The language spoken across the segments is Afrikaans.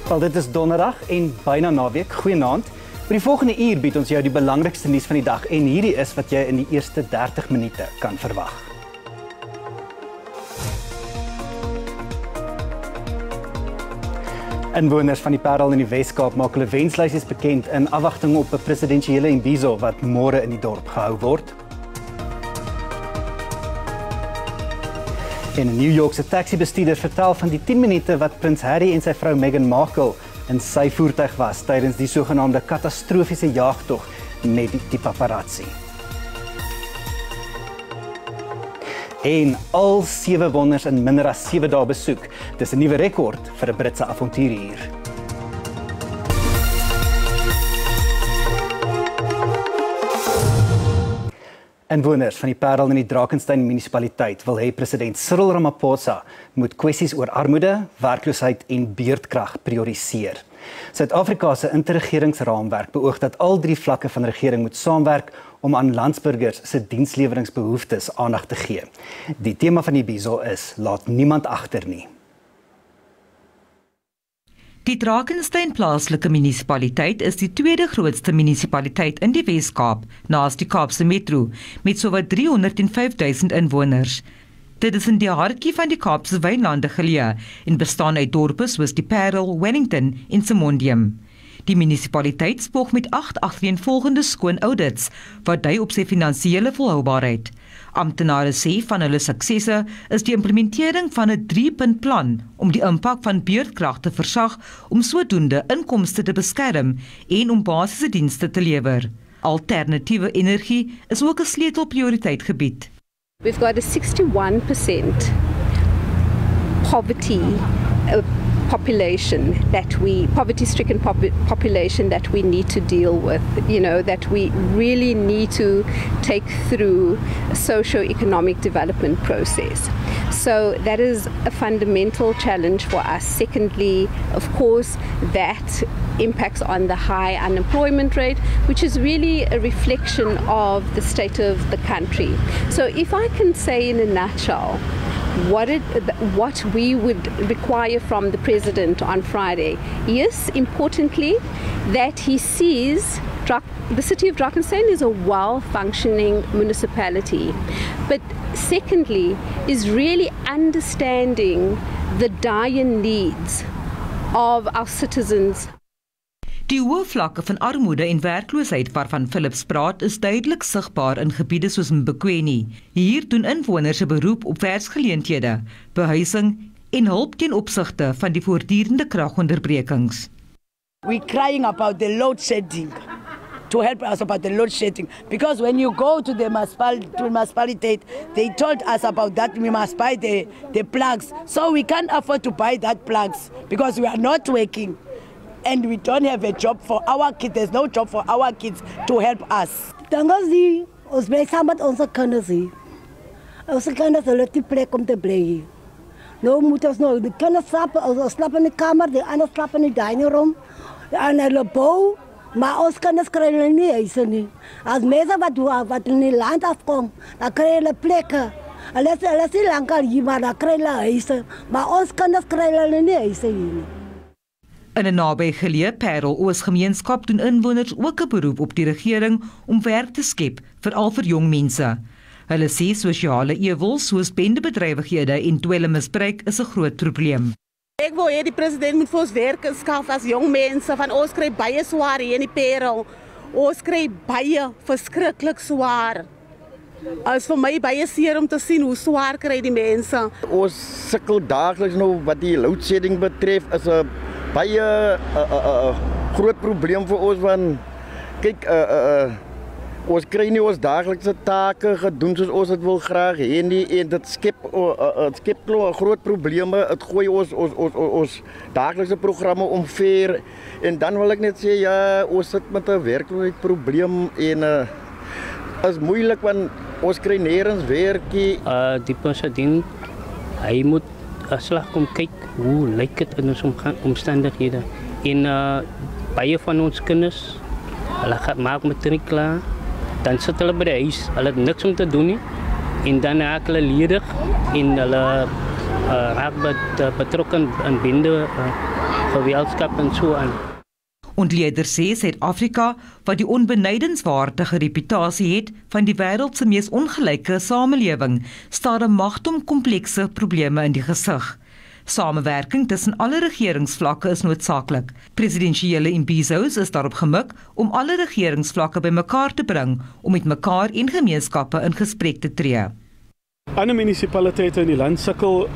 Wel, dit is donderdag en byna naweek. Goeienaand. Vir die volgende uur bied ons jou die belangrikste nuus van die dag en hierdie is wat jy in die eerste 30 minute kan verwag. Inwoners van die Parel in die Weskaap maak hulle wenslysies bekend in afwagting op 'n presidensiële imbizo wat môre in die dorp gehou word. En 'n New Yorkse taxi-bestuurder vertel van die 10 minute wat Prins Harry en sy vrou Meghan Markle in sy voertuig was tydens die sogenaamde katastrofiese jaagtog met die paparazzi. En al 7 wonders in minder as 7 dae besoek. Dis 'n nuwe rekord vir 'n Britse avonturier. Inwoners van die Parel in die Drakensberg munisipaliteit wil hê president Cyril Ramaphosa moet kwessies oor armoede, werkloosheid en beurtkrag prioriseer. Suid-Afrika se interregeringsraamwerk beoog dat al 3 vlakke van regering moet saamwerk om aan landsburgers se diensleweringsbehoeftes aandag te gee. Die tema van die imbizo is laat niemand agter nie. Die Drakensberg plaaslike munisipaliteit is die tweede grootste munisipaliteit in die Weskaap, naas die Kaapse Metro, met sowat 305.000 inwoners. Dit is in die hartjie van die Kaapse wynlande geleë en bestaan uit dorpe soos die Parel, Wellington en Simondium. Die munisipaliteit spog met 8 agtereenvolgende skoon audits wat dui op sy finansiële volhoubaarheid. Amptenare sê van hulle suksesse is die implementering van 'n 3-punt plan om die impak van beurtkrag te versag om sodoende inkomste te beskerm en om basiese dienste te lewer. Alternatiewe energie is ook 'n sleutelprioriteit gebied. We've got a 61% poverty-stricken population that we need to deal with, that we really need to take through a socio-economic development process. So that is a fundamental challenge for us. Secondly, of course, that impacts on the high unemployment rate, which is really a reflection of the state of the country. So if I can say in a nutshell, what we would require from the President on Friday is, importantly, that he sees the city of Drakensberg is a well-functioning municipality. But secondly, is really understanding the dire needs of our citizens. Die hoë vlakke van armoede en werkloosheid waarvan Philips praat is duidelik sigbaar in gebiede soos Mbekweni. Hier doen inwoners 'n beroep op werksgeleenthede, behuising en hulp teen opsigte van die voortdurende kragonderbrekings. We're crying about the load shedding, to help us about the load shedding, because when you go to the municipality, they told us about that we must buy the plugs, so we can't afford to buy that plugs because we are not working. And we don't have a job for our kids. There's no job for our kids to help us. Dangazi, ons bly saam met ons kinders hier. Ons kinders hulle het 'n plek om te bly hier. Nou moet ons nou die kinders slaap in die kamer, die ander slaap in die dining room. En hulle bou, maar ons kinders kry hulle nie huise nie. As mense wat in die land afkom, dan kry hulle plekke. Hulle is lankal hier, maar dan kry hulle huise. Maar ons kinders kry hulle nie huise hier nie. In 'n nabygeleë Parel Oos-gemeenskap doen inwoners ook 'n beroep op die regering om werk te skep, veral vir jong mense. Hulle sê sosiale ewels soos bendebedrywighede en dwelmmisbruik is 'n groot probleem. Ek wil hê die president moet vir ons werk skaf as jong mense, van ons kry baie swaar hier in die Parel. Ons kry baie verskriklik swaar. As vir my baie seer om te sien hoe swaar kry die mense. Ons sukkel daagliks nou wat die load shedding betref, is 'n baie groot probleem vir ons, want kyk, ons kry nie ons daaglikse take gedoen soos ons dit wil graag hê nie, en dit skep groot probleme. Dit gooi ons daaglikse programme omver, en dan wil ek net sê, ja, ons sit met 'n werkloosheidprobleem en is moeilik want ons kry nêrens werkie. Die president, hy moet slag kom kyk hoe lyk dit in ons omstandighede. En baie van ons kinders, hulle maak matriek klaar, dan sit hulle by die huis, hulle het niks om te doen nie, en dan raak hulle ledig en hulle raak betrokken in geweldskap en so aan. Ontleeders sê Suid-Afrika, wat die onbenydenswaardige reputasie het van die wêreld se mees ongelyke samelewing, staar 'n magt om komplekse probleme in die gesig. Samewerking tussen alle regeringsvlakke is noodsaaklik. Presidensiële imbizos is daarop gemik om alle regeringsvlakke bymekaar te bring om met mekaar en gemeenskappe in gesprek te tree. Ander munisipaliteite in die land sukkel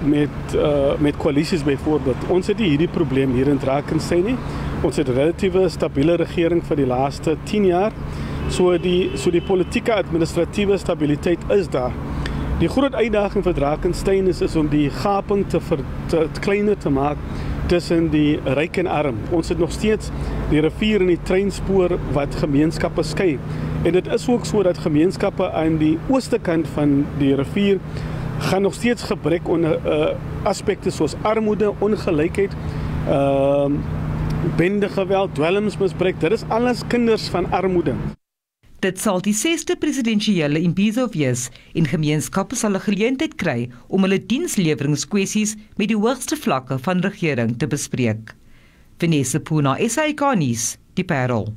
met koalisies byvoorbeeld. Ons het nie hierdie probleem hier in Drakenstein nie. Ons het 'n relatiewe stabiele regering vir die laaste 10 jaar. So die politieke administratiewe stabiliteit is daar. Die groot uitdaging vir Drakenstein is om die gaping te kleiner te maak tussen die ryk en arm. Ons het nog steeds die rivier en die treinspoor wat gemeenskappe skei. En dit is ook so dat gemeenskappe aan die ooste kant van die rivier gaan nog steeds gebrek onder aspekte soos armoede, ongelykheid, bendegeweld, dwelmsmisbruik. Dit is alles kinders van armoede. Dit sal die 6de presidensiële imbizo wees en gemeenskappe sal 'n geleentheid kry om hulle diensleweringskwessies met die hoogste vlakke van regering te bespreek. Vanessa Puna, SAK nuus, die Parel.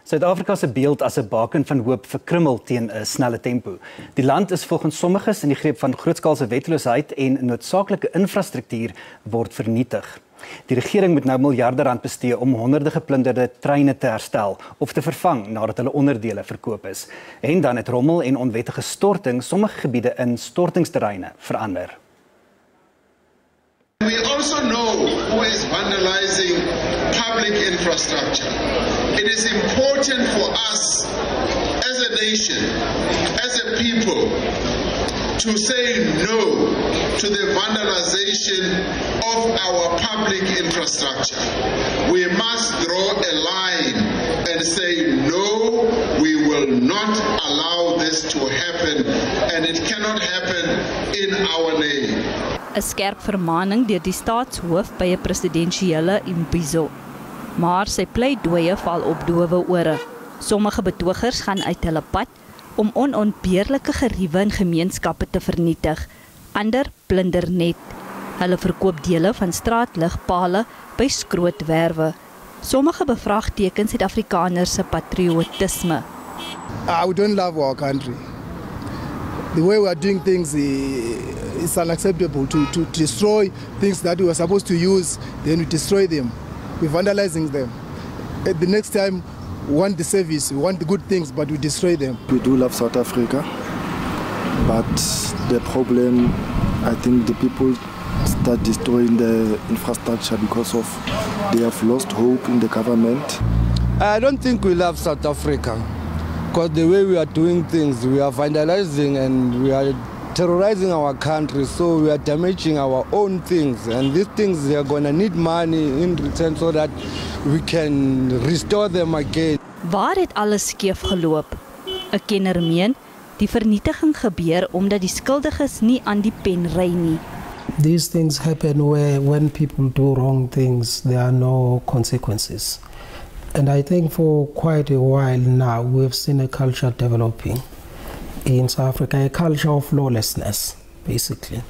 Suid-Afrika se beeld as 'n baken van hoop verkrummel teen 'n snelle tempo. Die land is volgens sommiges in die greep van grootskaalse wetteloosheid en noodsaaklike infrastruktuur word vernietig. Die regering moet nou miljarde rand bestee om honderde geplunderde treine te herstel of te vervang nadat hulle onderdele verkoop is. En dan het rommel en onwettige storting sommige gebiede in stortingsterreine verander. We also know who is vandalizing public infrastructure. It is important for us as a nation, as a people, to say no to the vandalization of our public infrastructure. We must draw a line and say no, we will not allow this to happen, and it cannot happen in our name. 'n Skerp vermaning deur die staatshoof by 'n presidensiële imbizo. Maar sy pleidooie val op dowe ore. Sommige betogers gaan uit hulle pad om onontbeerlike geriewe in gemeenskappe te vernietig. Ander plunder net. Hulle verkoop dele van straatligpale by skrootwerwe. Sommige bevraagteken Suid-Afrikaners se patriotisme. We don't love our country. The way we are doing things is unacceptable. To destroy things that we were supposed to use, then we destroy them. We're vandalizing them. At the next time, we want the service, we want the good things, but we destroy them. We do love South Africa, but the problem, I think the people start destroying the infrastructure because of they have lost hope in the government. I don't think we love South Africa, because the way we are doing things, we are vandalizing and we are terrorizing our country, so we are damaging our own things, and these things they are going to need money in return so that we can restore them again. Waar het alles skeef geloop? 'n Kenner meen, die vernietiging gebeur omdat die skuldiges nie aan die pen ry nie. These things happen where when people do wrong things, there are no consequences. And I think for quite a while now, we've seen a culture developing in South Africa, a culture of lawlessness, basically.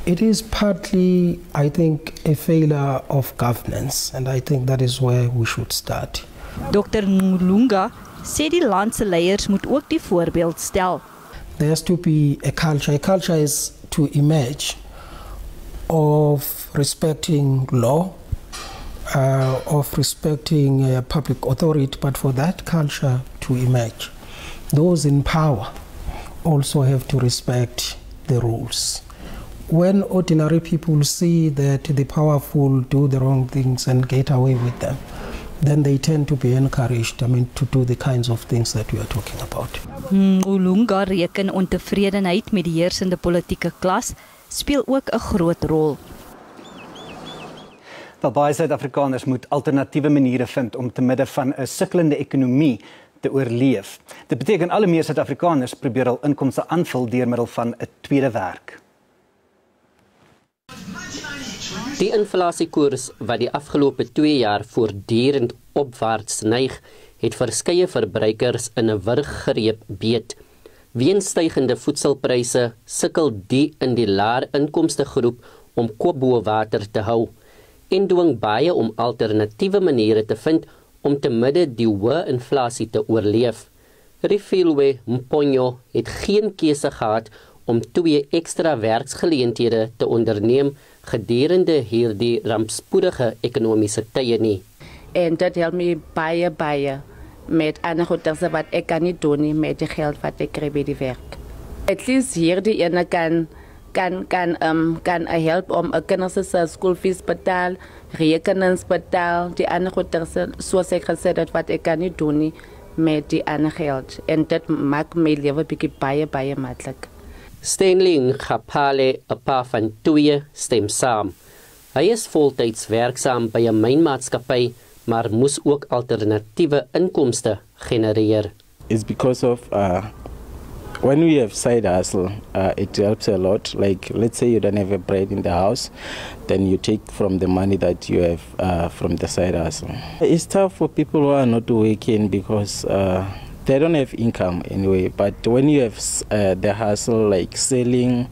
It is partly, I think, a failure of governance, and I think that is where we should start. Dr. Ngulunga sê die land se leiers moet ook die voorbeeld stel. There has to be a culture. A culture is to emerge of respecting law, of respecting public authority, but for that culture to emerge, those in power also have to respect the rules. When ordinary people see that the powerful do the wrong things and get away with them, then they tend to be encouraged, to do the kinds of things that we are talking about. Ngulunga reken ontevredenheid met die heersende politieke klas speel ook 'n groot rol. Baie Suid-Afrikaners moet alternatiewe maniere vind om te midde van 'n sukkelende ekonomie te oorleef. Dit beteken alle meer Suid-Afrikaners probeer hul inkomste aanvul deur middel van 'n tweede werk. Die inflasiekoers wat die afgelope 2 jaar voortdurend opwaarts neig, het verskeie verbruikers in 'n wurg gereep beet. Weens stygende voedselpryse sukkel die in die laer inkomste groep om kop bo water te hou. en dwing baie om alternatiewe maniere te vind om te midde die hoë inflasie te oorleef. Refilwe Mponyo het geen keuse gehad om 2 ekstra werksgeleenthede te onderneem gedurende hierdie rampspoedige ekonomiese tye nie. En dit help my baie met ander goeders wat ek kan nie doen nie met die geld wat ek kry by die werk. At least hierdie ene kan help om 'n kinders se skoolfees betaal, rekenings betaal, die ander goeders soos ek gesê het wat ek kan nie doen nie met die ander geld. En dit maak my lewe bietjie baie maklik. Stanley Ngapale, 'n pa van 2, stem saam. Hy is voltyds werksaam by 'n mynmaatskappy, maar moes ook alternatiewe inkomste genereer. It's because of when we have side hustle, it helps a lot. Like, let's say you don't have a bread in the house, then you take from the money that you have from the side hustle. It's tough for people who are not working because they don't have income anyway. But when you have the hustle, like selling,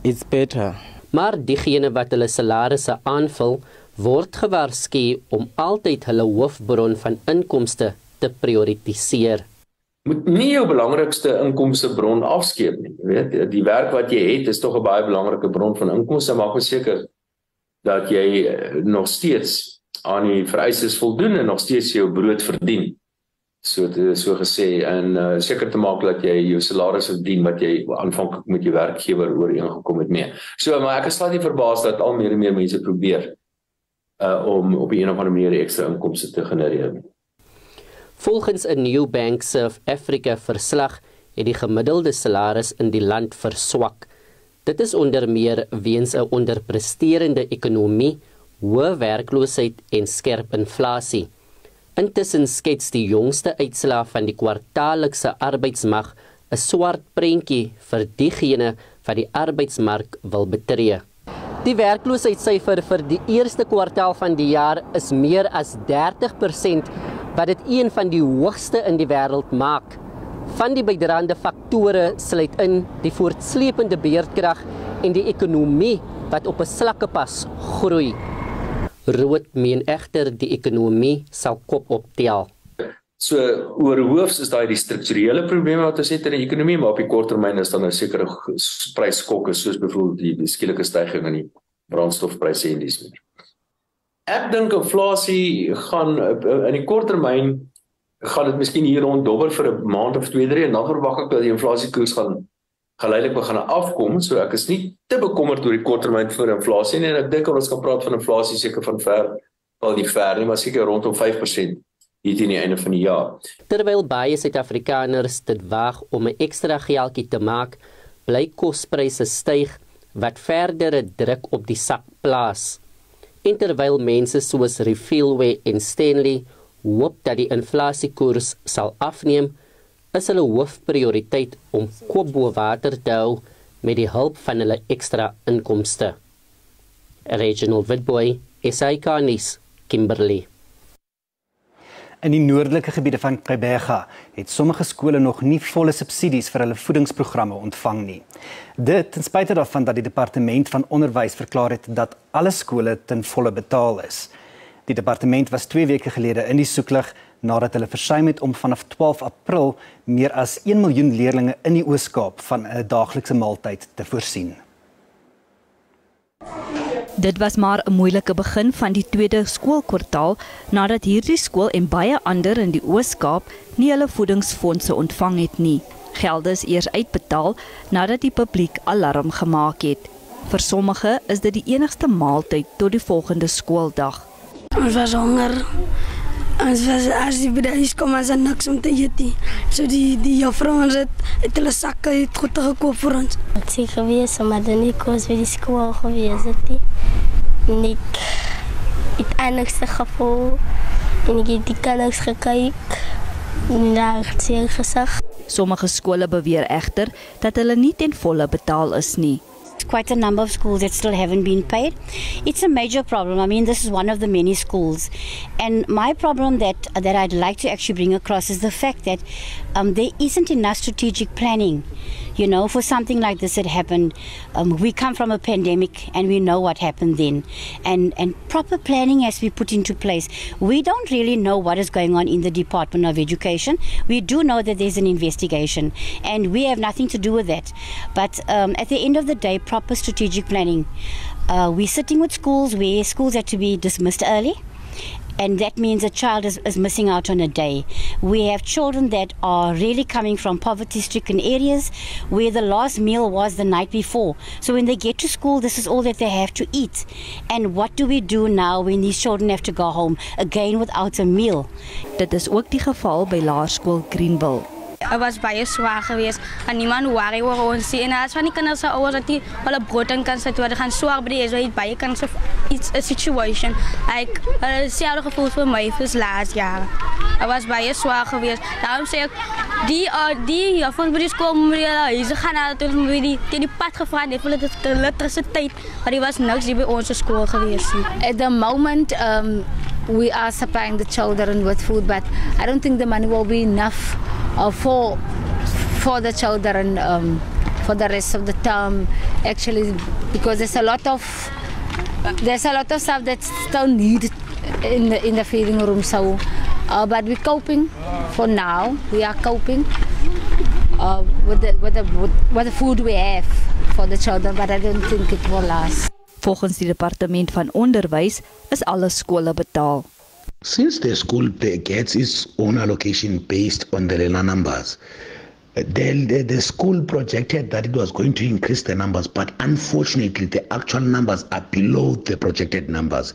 it's better. Maar diegene wat hulle salarisse aanvul, word gewaarsku om altyd hulle hoofbron van inkomste te prioritiseer. Moet nie jou belangrikste inkomstebron afskeep nie. Jy weet, die werk wat jy het is tog 'n baie belangrike bron van inkomste, maak verseker dat jy nog steeds aan die vereistes voldoen en nog steeds jou brood verdien. So gesê, en seker te maak dat jy jou salaris verdien wat jy aanvanklik met jou werkgewer ooreengekom het mee. So, maar ek is glad nie verbaas dat al meer en meer mense probeer om op 'n of ander manier ekstra inkomste te genereer. Volgens 'n New Bank South Africa verslag het die gemiddelde salaris in die land verswak. Dit is onder meer weens 'n onderpresterende ekonomie, hoë werkloosheid en skerp inflasie. Intussen skets die jongste uitslae van die kwartaallikse arbeidsmag 'n swart prentjie vir diegene wat die arbeidsmark wil betree. Die werkloosheidssyfer vir die eerste kwartaal van die jaar is meer as 30%, wat dit een van die hoogste in die wêreld maak. Van die bydraende faktore sluit in die voortsleepende beurtkrag en die ekonomie wat op 'n slakkepas groei. Rood meen egter die ekonomie sal kop optel. So oorhoofs is daai die strukturele probleme wat ons het in die ekonomie, maar op die kort termyn is dan 'n sekere prysskokke soos byvoorbeeld die skielike stygings in die brandstofpryse en dis meer. Ek dink inflasie gaan in die kort termyn gaan dit miskien hier rond dobber vir 'n maand of 2-3 en dan verwag ek dat die inflasiekoers gaan geleidelik begin afkom. So ek is nie te bekommerd oor die korttermyn vir inflasie nie en ek dink ons kan praat van inflasie seker van wel nie ver nie, maar seker rondom 5% hier teen die einde van die jaar. Terwyl baie Suid-Afrikaners dit waag om 'n ekstra geldjie te maak, bly kospryse styg wat verdere druk op die sak plaas. En terwyl mense soos Refilwe en Stanley hoop dat die inflasiekoers sal afneem, is hulle hoofprioriteit om kop bo water te hou met die hulp van hulle ekstra inkomste. Reginald Witboy, SAK nuus, Kimberley. In die noordelike gebiede van Gqeberha het sommige skole nog nie volle subsidies vir hulle voedingsprogramme ontvang nie. Dit ten spyte daarvan dat die departement van onderwys verklaar het dat alle skole ten volle betaal is. Die departement was 2 weke gelede in die soeklig nadat hulle versuim het om vanaf 12 April meer as 1 miljoen leerders in die Oos-Kaap van 'n daaglikse maaltyd te voorsien. Dit was maar 'n moeilike begin van die tweede skoolkwartaal nadat hierdie skool en baie ander in die Oos-Kaap nie hulle voedingsfondse ontvang het nie. Gelde is eers uitbetaal nadat die publiek alarm gemaak het. Vir sommige is dit die enigste maaltyd tot die volgende skooldag. Ons was honger. As die bedryf kom as niks om te eet nie. So die juffrou ons het hulle sakke het goed gekoop vir ons. Ek sê gewees, maar dan nie kos by die skool gewees het nie. En ek het eindigste gevoel en ek het die kinders gekyk en daar het sy gesag. Sommige skole beweer egter dat hulle nie ten volle betaal is nie. Quite a number of schools that still haven't been paid. It's a major problem. I mean, this is one of the many schools. And my problem that I'd like to actually bring across is the fact that there isn't enough strategic planning You know, for something like this that happened, we come from a pandemic and we know what happened then. And proper planning has to be put into place. We don't really know what is going on in the Department of Education. We do know that there's an investigation and we have nothing to do with that. But at the end of the day, proper strategic planning. We're sitting with schools where schools had to be dismissed early. And that means a child is missing out on a day. We have children that are really coming from poverty-stricken areas where the last meal was the night before. So when they get to school, this is all that they have to eat. And what do we do now when these children have to go home, again without a meal? Dit is ook die geval by Laerskool Greenville. Het was baie zwaar geweest en niemand worry oor ons nie. En as van die kinders se ouers dat die hulle brood in kan sit, hulle gaan swaar by die is, het baie kans of iets 'n situation. Ek selfe gevoel vir my vir laas jaar. Het was baie zwaar geweest. Daarom sê ek die van by die skool moet hulle gaan altyd moet die pad gevra het vir die elektrisiteit, maar die was niks hier by ons skool geweest nie. At the moment we are supplying the children with food, but I don't think the money will be enough for the children for the rest of the term, actually, because there's a lot of stuff that's still needed in the feeding room. So, but we're coping for now. We are coping with the food we have for the children, but I don't think it will last. Volgens die Departement van Onderwys is alle skole betaal. Since the school gets its own allocation based on the learner numbers, the school projected that it was going to increase the numbers, but unfortunately the actual numbers are below the projected numbers.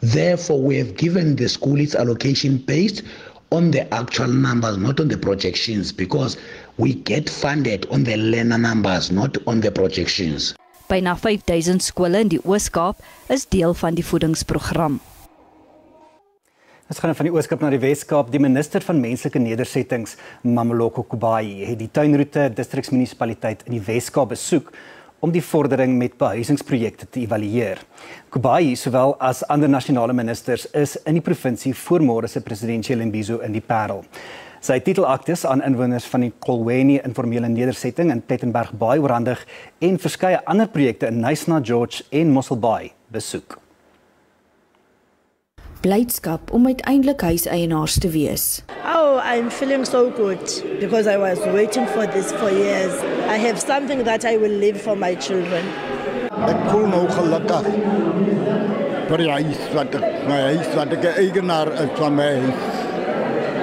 Therefore, we have given the school its allocation based on the actual numbers, not on the projections, because we get funded on the learner numbers, not on the projections. Byna 5000 skole in die Oos-Kaap is deel van die voedingsprogram. Ons gaan van die Oos-Kaap na die Wes-Kaap. Die minister van Menslike Nedersettings, Mameloko Kubayi, het die Tuinroete distriksmunisipaliteit in die Wes-Kaap besoek om die vordering met behuisingsprojekte te evalueer. Kubayi, sowel as ander nasionale ministers, is in die provinsie voor môre se presidentsiële imbizo in die Parel. Sy titelaktes aan inwoners van die Kolweni informele nedersetting in Plettenberg Baai oorhandig en verskeie ander projekte in Knysna George en Mossel Baai besoek. Blydskap om uiteindelik huiseienaars te wees. Oh, I'm feeling so good because I was waiting for this for years. I have something that I will leave for my children. Ek voel nou gelukkig vir die huis wat ek eigenaar is van my huis.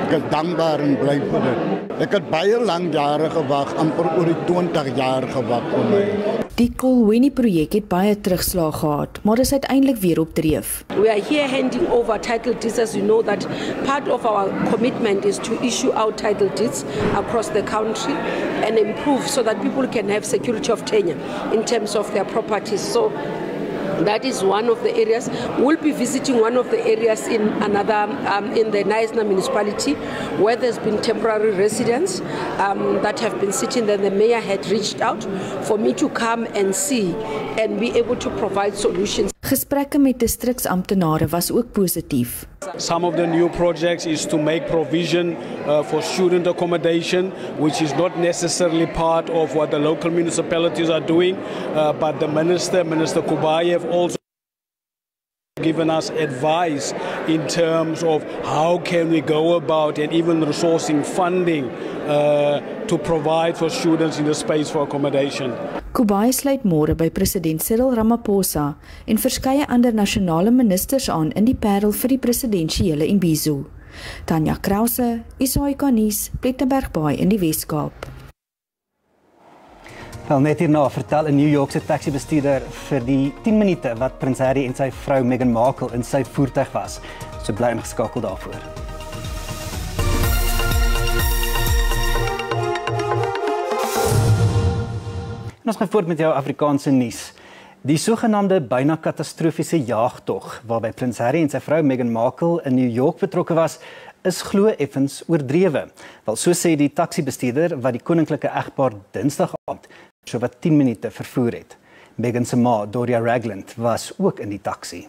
Ek is dankbaar en bly vir dit. Ek het baie lang jare gewag, amper oor die 20 jaar gewag vir my. Die Kolweni projek het baie terugslag gehad, maar is uiteindelik weer op dreef. We are here handing over title deeds, as you know that part of our commitment is to issue out title deeds across the country and improve so that people can have security of tenure in terms of their properties. So that is one of the areas. We'll be visiting one of the areas in another, in the Knysna municipality, where there's been temporary residents that have been sitting there. The mayor had reached out for me to come and see and be able to provide solutions. Gesprekke met distriksamptenare was ook positief. Some of the new projects is to make provision for student accommodation, which is not necessarily part of what the local municipalities are doing, but the Minister Kubayi, have also given us advice in terms of how can we go about and even resourcing funding to provide for students in the space for accommodation. Kubayi sluit môre by president Cyril Ramaphosa en verskeie ander nasionale ministers aan in die Parel vir die presidensiële imbizo. Tanya Krause, SAK nuus, Plettenberg Baai in die Wes-Kaap. Wel net hierna vertel 'n New Yorkse taxi-bestuurder vir die 10 minute wat Prins Harry en sy vrou Meghan Markle in sy voertuig was. So bly ingeskakel daarvoor. En ons gaan voort met jou Afrikaanse nuus. Die sogenaamde byna katastrofiese jaagtog waarby Prins Harry en sy vrou Meghan Markle in New York betrokke was, is glo effens oordrewe. Wel so sê die taxi-bestuurder wat die koninklike egpaar Dinsdag aand so wat 10 minute vervoer het. Meghan se ma, Doria Ragland, was ook in die taxi.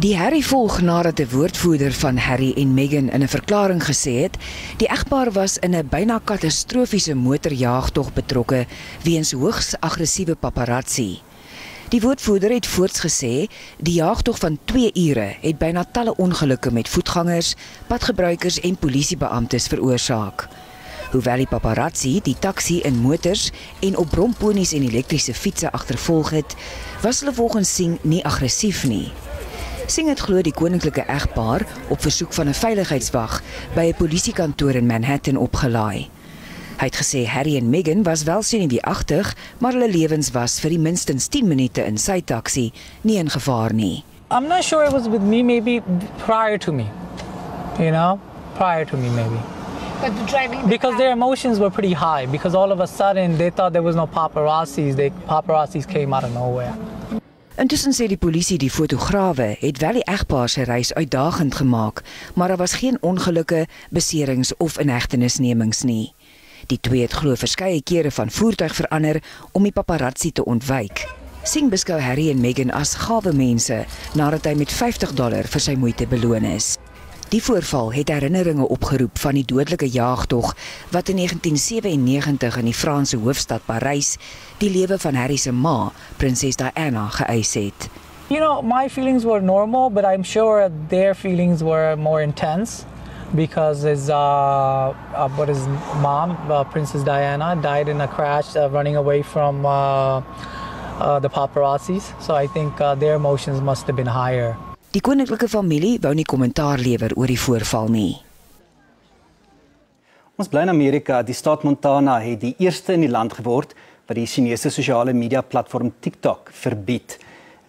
Die Harry volg nadat 'n woordvoerder van Harry en Meghan in 'n verklaring gesê het, die egpaar was in 'n byna katastrofiese motorjaagtog betrokke weens hoogs aggressiewe paparazzi. Die woordvoerder het voorts gesê, die jaagtog van 2 ure het byna talle ongelukke met voetgangers, padgebruikers en polisiebeamptes veroorsaak. Hoewel die paparazzi die taxi in motors en op bromponies en elektriese fietsse agtervolg het, was hulle volgens Singh nie aggressief nie. Singh het glo die koninklike egpaar op versoek van 'n veiligheidswag by 'n polisiekantoor in Manhattan opgelaai. Hy het gesê Harry en Meghan was wel senuweeagtig, maar hulle lewens was vir die minstens 10 minute in sy taxi nie in gevaar nie. I'm not sure it was with me, maybe prior to me. Prior to me maybe. But the driving because their emotions were pretty high, because all of a sudden they thought there was no paparazzis. Paparazzis came out of nowhere. Intussen sê die polisie die fotograwe het wel die egpaar se reis uitdagend gemaak, maar daar was geen ongelukke, beserings of inhegtenisnemings nie. Die twee het glo verskeie kere van voertuig verander om die paparazzi te ontwyk. Singh beskou Harry en Meghan as gawe mense nadat hy met $50 vir sy moeite beloon is. Die voorval het herinneringe opgeroep van die dodelike jaagtog wat in 1997 in die Franse hoofstad Parys die lewe van Harry se ma, prinses Diana, geëis het. My feelings were normal, but I'm sure their feelings were more intense because his mom, Princess Diana, died in a crash running away from the paparazzis. So I think their emotions must have been higher. Die koninklike familie wou nie kommentaar lewer oor die voorval nie. Ons bly in Amerika. Die staat Montana het die eerste in die land geword wat die Chinese sosiale media platform TikTok verbied.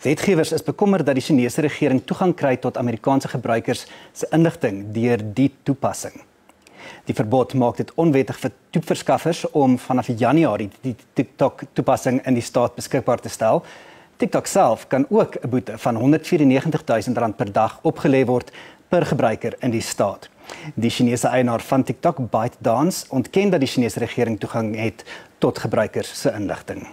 Wetgewers is bekommerd dat die Chinese regering toegang kry tot Amerikaanse gebruikers se inligting deur die toepassing. Die verbod maak dit onwettig vir toeverskaffers om vanaf Januarie die TikTok toepassing in die staat beskikbaar te stel. TikTok self kan ook 'n boete van R194.000 per dag opgelê word per gebruiker in die staat. Die Chinese eienaar van TikTok, ByteDance, ontken dat die Chinese regering toegang het tot gebruikers se inligting.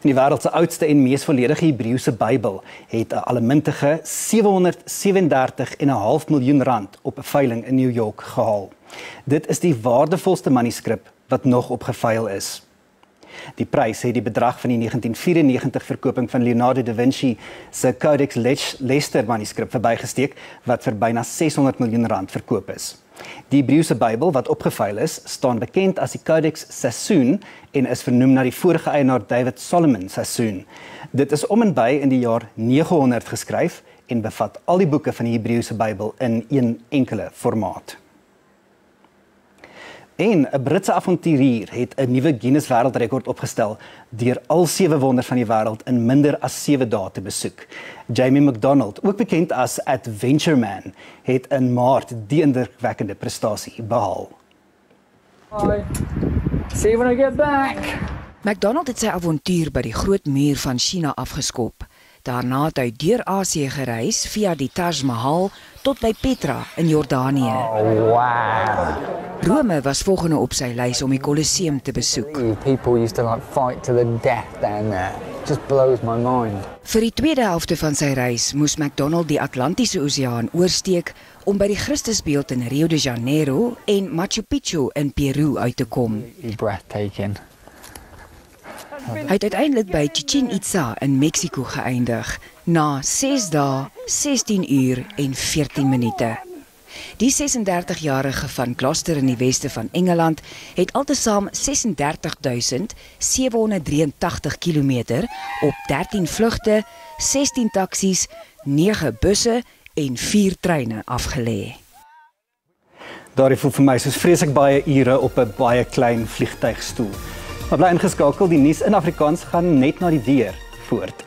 In die wêreld se oudste en mees volledige Hebreëse Bybel het 'n allemintige R737,5 miljoen op 'n veiling in New York gehaal. Dit is die waardevolste manuskrip wat nog opgeveild is. Die prys het die bedrag van die 1994 verkoping van Leonardo da Vinci se Codex Leicester manuskrip verbygesteek wat vir byna R600 miljoen verkoop is. Die Hebreëse Bybel wat opgeveild is, staan bekend as die Codex Sassoon en is vernoem na die vorige eienaar David Solomon Sassoon. Dit is om en by in die jaar 900 geskryf en bevat al die boeke van die Hebreëse Bybel in een enkele formaat. En 'n Britse avonturier het 'n nuwe Guinness wêreldrekord opgestel deur al 7 wonders van die wêreld in minder as 7 dae te besoek. Jamie McDonald, ook bekend as Adventure Man, het in Maart die indrukwekkende prestasie behaal. See you when I get back. McDonald het sy avontuur by die Groot Muur van China afgeskop. Daarna het hy deur Asië gereis via die Taj Mahal tot by Petra in Jordanië. Wow. Rome was volgende op sy lys om die Colosseum te besoek. People used to fight to the death down there. It just blows my mind. Vir die tweede helfte van sy reis moes McDonald die Atlantiese Oseaan oorsteek om by die Christusbeeld in Rio de Janeiro en Machu Picchu in Peru uit te kom. Breathtaking. Hy het uiteindelik by Chichen Itza in Mexico geëindig, na 6 dae, 16 uur en 14 minute. Die 36-jarige van Gloucester in die weste van Engeland het altesaam 36.783 kilometer op 13 vlugte, 16 taksies, 9 busse en 4 treine afgelê. Daarom voel vir my soos vreeslik baie ure op 'n baie klein vliegtuigstoel. Maar bly ingeskakel, die nuus in Afrikaans gaan net na die weer voort.